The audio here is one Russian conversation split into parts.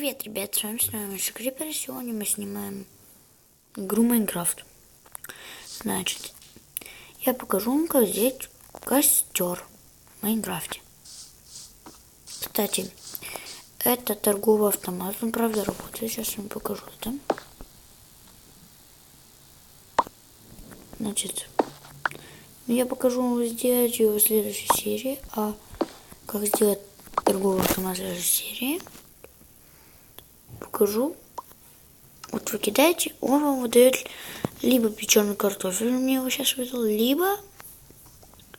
Привет, ребят, с вами снова Миша Крипер. Сегодня мы снимаем игру Майнкрафт. Значит, я покажу вам, как сделать костер в Майнкрафте. Кстати, это торговый автомат, он правда работает. Сейчас я вам покажу это. Значит, я покажу вам сделать его в следующей серии, а как сделать торговый автомат в следующей серии покажу. Вот вы кидаете, он вам выдает либо печеный картофель, мне его сейчас выдал, либо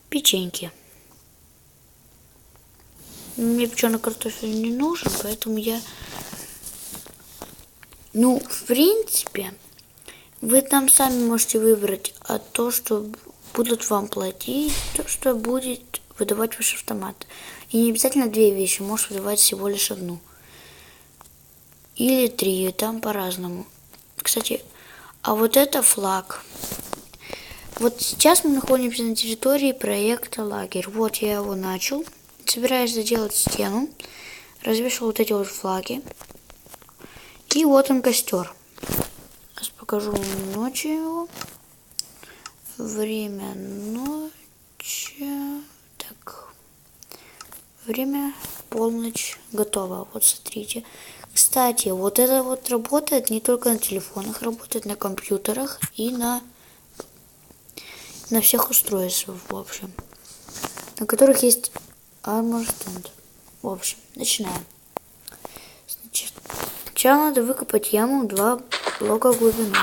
печеньки. Мне печеный картофель не нужен, поэтому я... Ну, в принципе, вы там сами можете выбрать, а то, что будут вам платить, то, что будет выдавать ваш автомат. И не обязательно две вещи, может выдавать всего лишь одну. Или три, там по-разному. Кстати, а вот это флаг. Вот сейчас мы находимся на территории проекта лагерь. Вот я его начал. Собираюсь заделать стену. Развешивал вот эти вот флаги. И вот он костер. Сейчас покажу ночью его. Время ночи. Так. Время полночь. Готово. Вот смотрите. Кстати, вот это вот работает не только на телефонах, работает на компьютерах и на всех устройствах, в общем, на которых есть Armor Stand. В общем, начинаем. Значит, сначала надо выкопать яму 2 блока глубины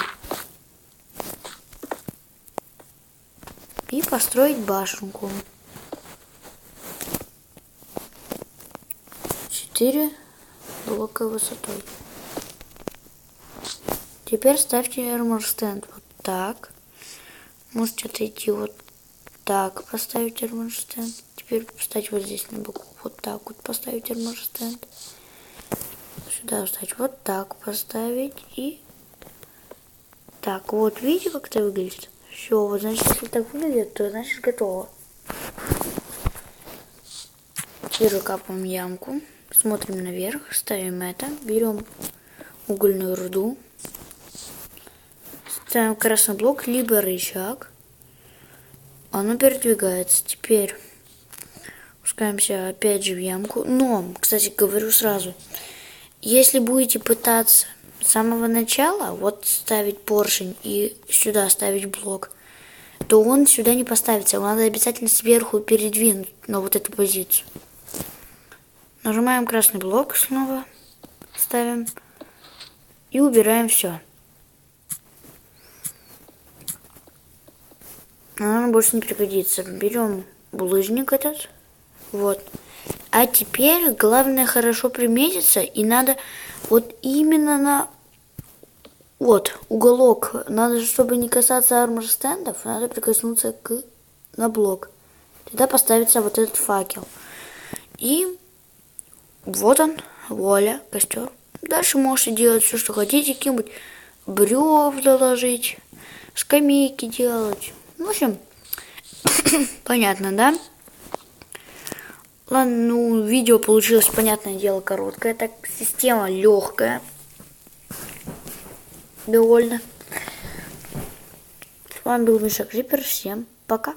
и построить башенку. 4 блока высотой. Теперь ставьте Armor Stand вот так. Можете отойти вот так, поставить Armor Stand. Теперь поставить вот здесь на боку. Вот так вот поставить Armor Stand. Сюда встать. Вот так поставить. И так. Вот видите, как это выглядит? Все, вот значит, если так выглядит, то значит готово. Теперь выкапываем ямку. Смотрим наверх, ставим это, берем угольную руду, ставим красный блок, либо рычаг, оно передвигается. Теперь спускаемся опять же в ямку, но, кстати, говорю сразу, если будете пытаться с самого начала вот ставить поршень и сюда ставить блок, то он сюда не поставится, его надо обязательно сверху передвинуть на вот эту позицию. Нажимаем красный блок, снова ставим и убираем все. Она больше не пригодится. Берем булыжник этот. Вот. А теперь главное хорошо приметиться, и надо вот именно на вот уголок. Надо, чтобы не касаться Armor стендов, надо прикоснуться на блок. Тогда поставится вот этот факел. И вот он, вуаля, костер. Дальше можете делать все, что хотите, какие-нибудь бревна ложить, скамейки делать. В общем, понятно, да? Ладно, ну, видео получилось, понятное дело, короткое. Так, система легкая. Довольно. С вами был Миша Крипер. Всем пока.